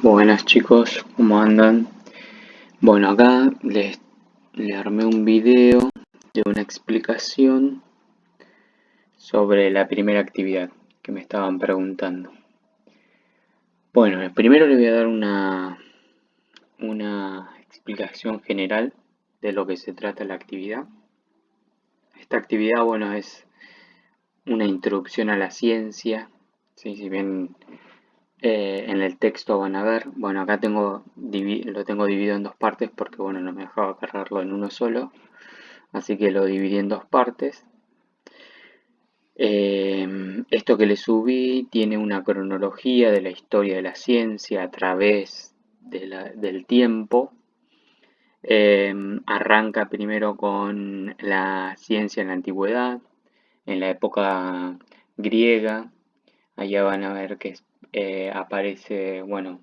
Buenas chicos, ¿cómo andan? Bueno, acá le armé un video de una explicación sobre la primera actividad que me estaban preguntando. Bueno, primero le voy a dar una explicación general de lo que se trata la actividad. Esta actividad, bueno, es una introducción a la ciencia, ¿sí? Si bien en el texto van a ver, bueno, acá lo tengo dividido en dos partes porque, bueno, no me dejaba cargarlo en uno solo, así que lo dividí en dos partes. Esto que le subí tiene una cronología de la historia de la ciencia a través del tiempo. Arranca primero con la ciencia en la antigüedad, en la época griega. Allá van a ver que aparece, bueno,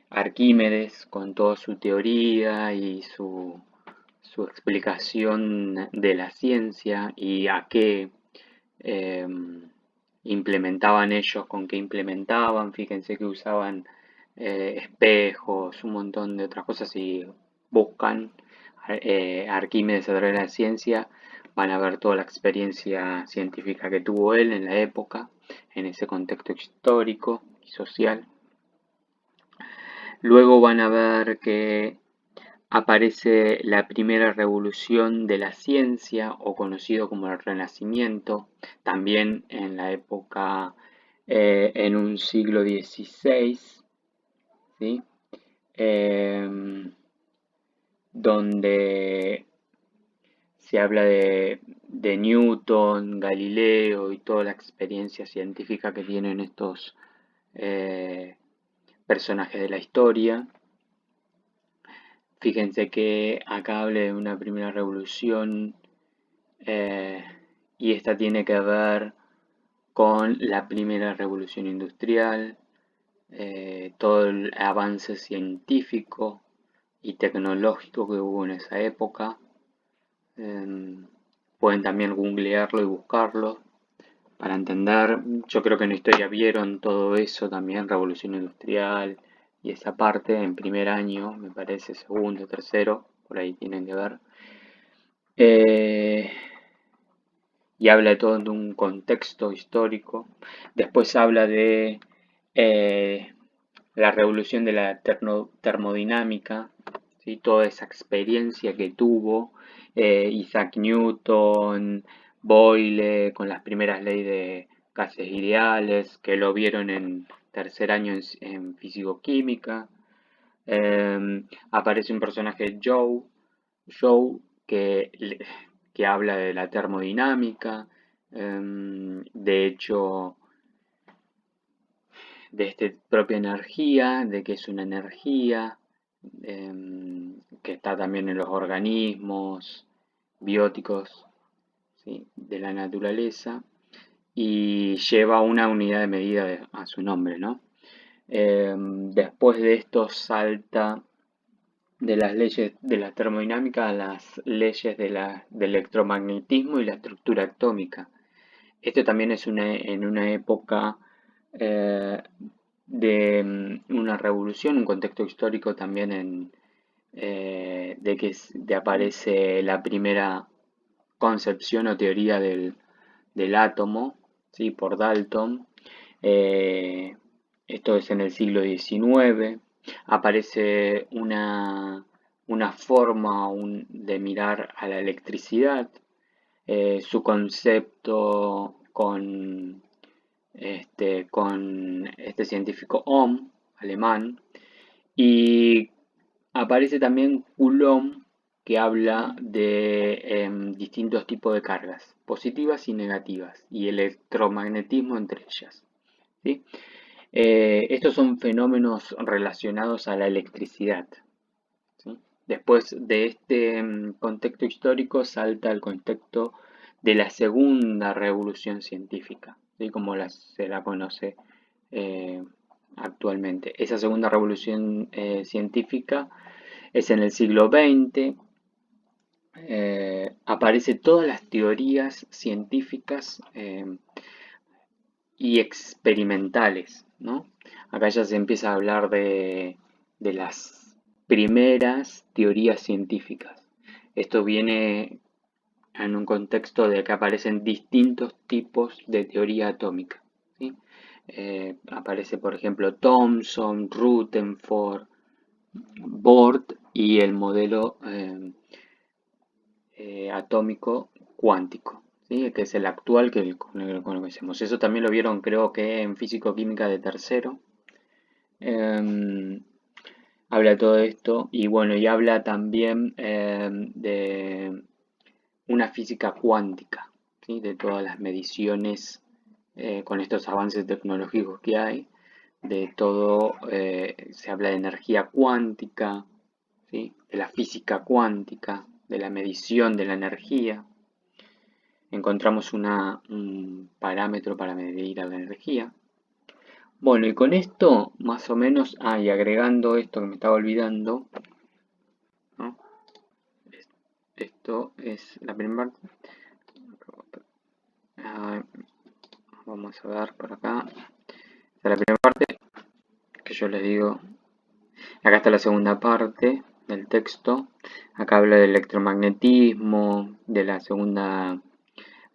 Arquímedes con toda su teoría y su explicación de la ciencia y a qué eh, implementaban ellos, con qué implementaban. Fíjense que usaban espejos, un montón de otras cosas y buscan Arquímedes a través de la ciencia. Van a ver toda la experiencia científica que tuvo él en la época, en ese contexto histórico y social. Luego van a ver que aparece la primera revolución de la ciencia, o conocido como el Renacimiento, también en la época, en un siglo XVI, ¿sí? Donde se habla de Newton, Galileo y toda la experiencia científica que tienen estos eh, personajes de la historia. Fíjense que acá hable de una primera revolución eh, y esta tiene que ver con la primera revolución industrial, todo el avance científico y tecnológico que hubo en esa época. Pueden también googlearlo y buscarlo para entender. Yo creo que en la historia vieron todo eso también, revolución industrial y esa parte en primer año, me parece, segundo, tercero, por ahí tienen que ver. Y habla de todo de un contexto histórico. Después habla de la revolución de la termodinámica, ¿sí? Toda esa experiencia que tuvo Isaac Newton, Boyle, con las primeras leyes de gases ideales, que lo vieron en tercer año en fisicoquímica. Aparece un personaje Joe que habla de la termodinámica, de hecho, de esta propia energía, de que es una energía, que está también en los organismos bióticos, ¿sí? De la naturaleza, y lleva una unidad de medida a su nombre, ¿no? Después de esto salta de las leyes de la termodinámica a las leyes del electromagnetismo y la estructura atómica. Esto también es en una época de una revolución, un contexto histórico también de aparece la primera concepción o teoría del átomo, ¿sí? Por Dalton. Eh, Esto es en el siglo XIX. Aparece una forma de mirar a la electricidad, su concepto con este científico Ohm, alemán, y aparece también Coulomb, que habla de distintos tipos de cargas, positivas y negativas, y electromagnetismo entre ellas, ¿sí? Estos son fenómenos relacionados a la electricidad, ¿sí? Después de este contexto histórico salta el contexto de la segunda revolución científica, ¿sí? Como se la conoce eh, actualmente. Esa segunda revolución científica es en el siglo XX. Aparecen todas las teorías científicas y experimentales, ¿no? Acá ya se empieza a hablar de las primeras teorías científicas. Esto viene en un contexto de que aparecen distintos tipos de teoría atómica, ¿sí? Aparece, por ejemplo, Thomson, Rutherford, Bohr y el modelo atómico cuántico, ¿sí? Que es el actual con el que conocemos. Eso también lo vieron, creo que en físico-química de tercero. Habla todo esto y bueno, y habla también de una física cuántica, ¿sí? De todas las mediciones con estos avances tecnológicos que hay, de todo, se habla de energía cuántica, ¿sí? De la física cuántica, de la medición de la energía. Encontramos un parámetro para medir la energía. Bueno, y con esto, más o menos, y agregando esto que me estaba olvidando, ¿no? Esto es la primera parte. Vamos a ver por acá. Esta es la primera parte que yo les digo. Acá está la segunda parte del texto. Acá habla del electromagnetismo, de la segunda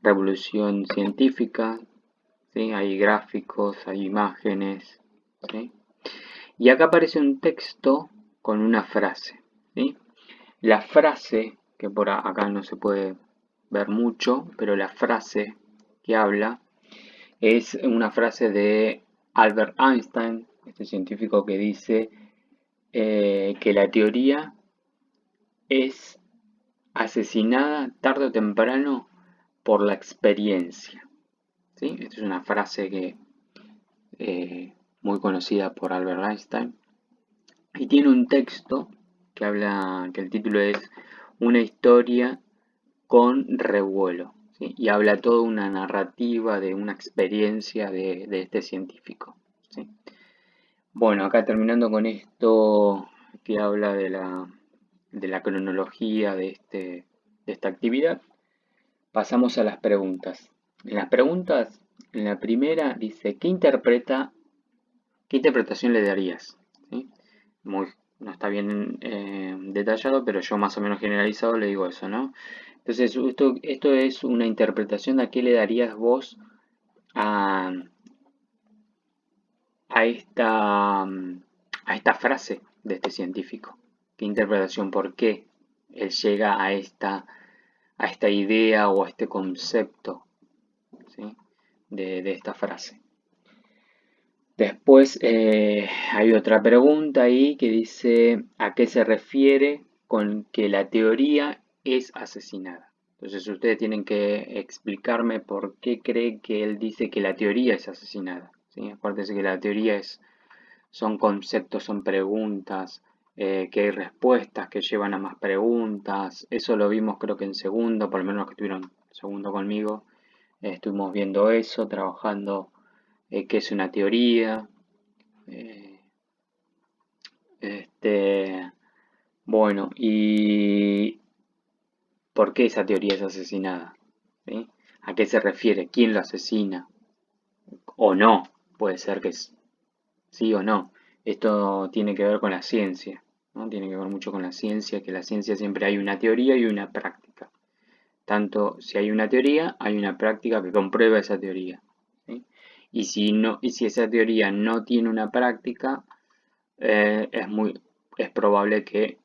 revolución científica. ¿Sí? Hay gráficos, hay imágenes. ¿Sí? Y acá aparece un texto con una frase. ¿Sí? La frase, que por acá no se puede ver mucho, pero la frase que habla es una frase de Albert Einstein, este científico que dice que la teoría es asesinada tarde o temprano por la experiencia. ¿Sí? Esta es una frase que muy conocida por Albert Einstein. Y tiene un texto que habla, que el título es Una historia con revuelo, ¿sí? Y habla toda una narrativa de una experiencia de este científico, ¿sí? Bueno, acá terminando con esto que habla de la cronología de esta actividad, pasamos a las preguntas. En las preguntas, en la primera dice, qué interpretación le darías? ¿Sí? No está bien detallado, pero yo más o menos generalizado le digo eso, ¿no? Entonces, esto es una interpretación de a qué le darías vos a, a esta, a esta frase de este científico. ¿Qué interpretación? ¿Por qué él llega a esta idea o a este concepto, ¿sí? de esta frase? Después hay otra pregunta ahí que dice ¿a qué se refiere con que la teoría es asesinada? Entonces ustedes tienen que explicarme por qué cree que él dice que la teoría es asesinada, ¿sí? Acuérdense que la teoría son conceptos, son preguntas, que hay respuestas que llevan a más preguntas. Eso lo vimos creo que en segundo, por lo menos los que estuvieron segundo conmigo, estuvimos viendo eso, trabajando qué es una teoría. Eh, bueno, ¿y por qué esa teoría es asesinada? ¿Sí? ¿A qué se refiere? ¿Quién lo asesina? O no, puede ser que sí o no. Esto tiene que ver con la ciencia, ¿no? Tiene que ver mucho con la ciencia, que la ciencia siempre hay una teoría y una práctica. Tanto si hay una teoría, hay una práctica que comprueba esa teoría, ¿sí? Y si no, y si esa teoría no tiene una práctica, eh, es muy, es probable que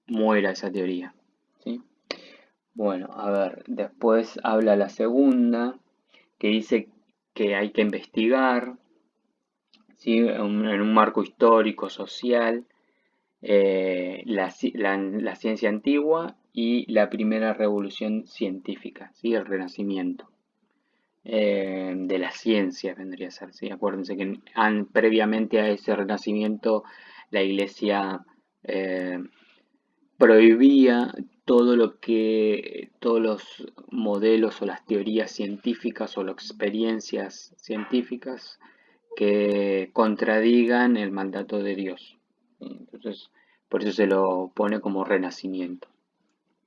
muera esa teoría, ¿sí? Bueno, a ver, después habla la segunda, que dice que hay que investigar, ¿sí? En un marco histórico, social, la ciencia antigua y la primera revolución científica, ¿sí? El Renacimiento. De la ciencia vendría a ser, ¿sí? Acuérdense que previamente a ese renacimiento la iglesia prohibía todos los modelos o las teorías científicas o las experiencias científicas que contradigan el mandato de Dios. Entonces, por eso se lo pone como renacimiento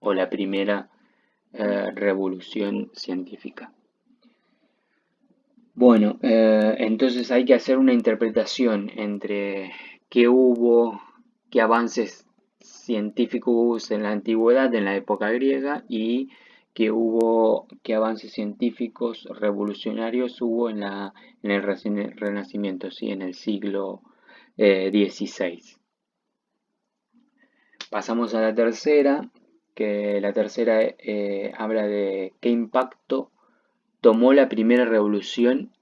o la primera revolución científica. Bueno, entonces hay que hacer una interpretación entre qué hubo, qué avances científicos hubo en la antigüedad, en la época griega, y qué avances científicos revolucionarios hubo en el Renacimiento, ¿sí? En el siglo XVI. Pasamos a la tercera, que la tercera habla de qué impacto tomó la primera revolución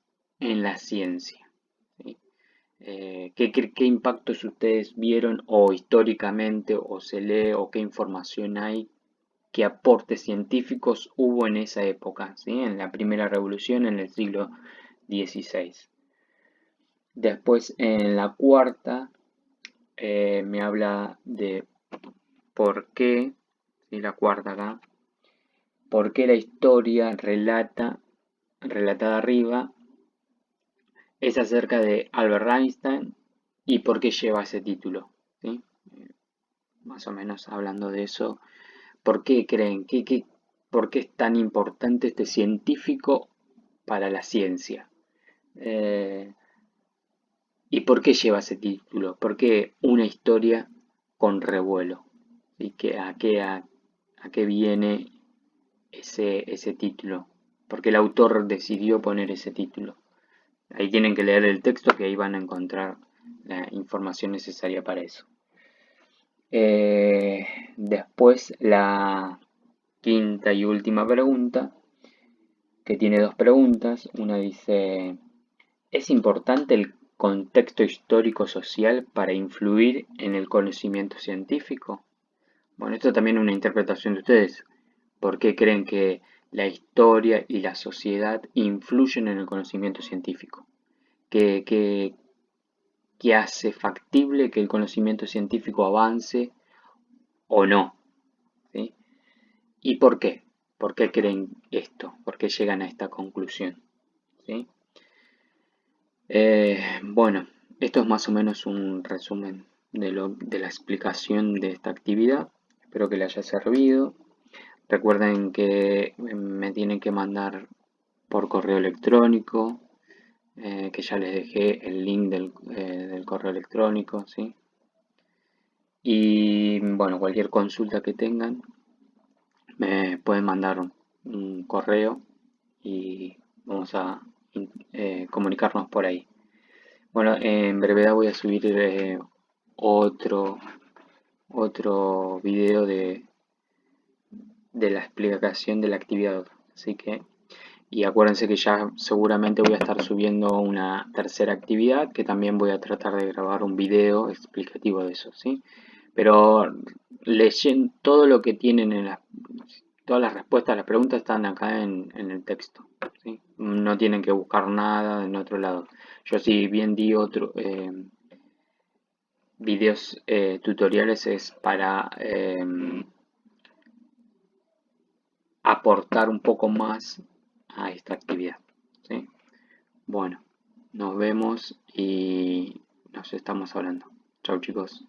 en la ciencia. ¿Sí? ¿Qué impactos ustedes vieron o históricamente o se lee o qué información hay, qué aportes científicos hubo en esa época, ¿sí? En la primera revolución en el siglo XVI? Después en la cuarta me habla de por qué, ¿sí? La cuarta acá, por qué la historia relatada arriba es acerca de Albert Einstein y por qué lleva ese título, ¿sí? Más o menos hablando de eso, ¿por qué creen? ¿Por qué es tan importante este científico para la ciencia? Eh, ¿Y por qué lleva ese título? ¿Por qué una historia con revuelo? ¿Y a qué viene ese título? ¿Por qué el autor decidió poner ese título? Ahí tienen que leer el texto que ahí van a encontrar la información necesaria para eso. Después la quinta y última pregunta, que tiene dos preguntas. Una dice, ¿es importante el contexto histórico-social para influir en el conocimiento científico? Bueno, esto también es una interpretación de ustedes. ¿Por qué creen que la historia y la sociedad influyen en el conocimiento científico? ¿Qué, qué hace factible que el conocimiento científico avance o no? ¿Sí? ¿Y por qué? ¿Por qué creen esto? ¿Por qué llegan a esta conclusión? ¿Sí? Bueno, esto es más o menos un resumen de la explicación de esta actividad. Espero que le haya servido. Recuerden que me tienen que mandar por correo electrónico, que ya les dejé el link del correo electrónico, ¿sí? Y bueno, cualquier consulta que tengan, me pueden mandar un correo y vamos a comunicarnos por ahí. Bueno, en brevedad voy a subir otro, otro video de la explicación de la actividad. Así que, y acuérdense que ya seguramente voy a estar subiendo una tercera actividad que también voy a tratar de grabar un video explicativo de eso, ¿sí? Pero leyendo todo lo que tienen todas las respuestas a las preguntas están acá en el texto, ¿sí? No tienen que buscar nada en otro lado. Yo si bien di otro videos tutoriales es para aportar un poco más a esta actividad, ¿sí? Bueno, nos vemos y nos estamos hablando. Chau chicos.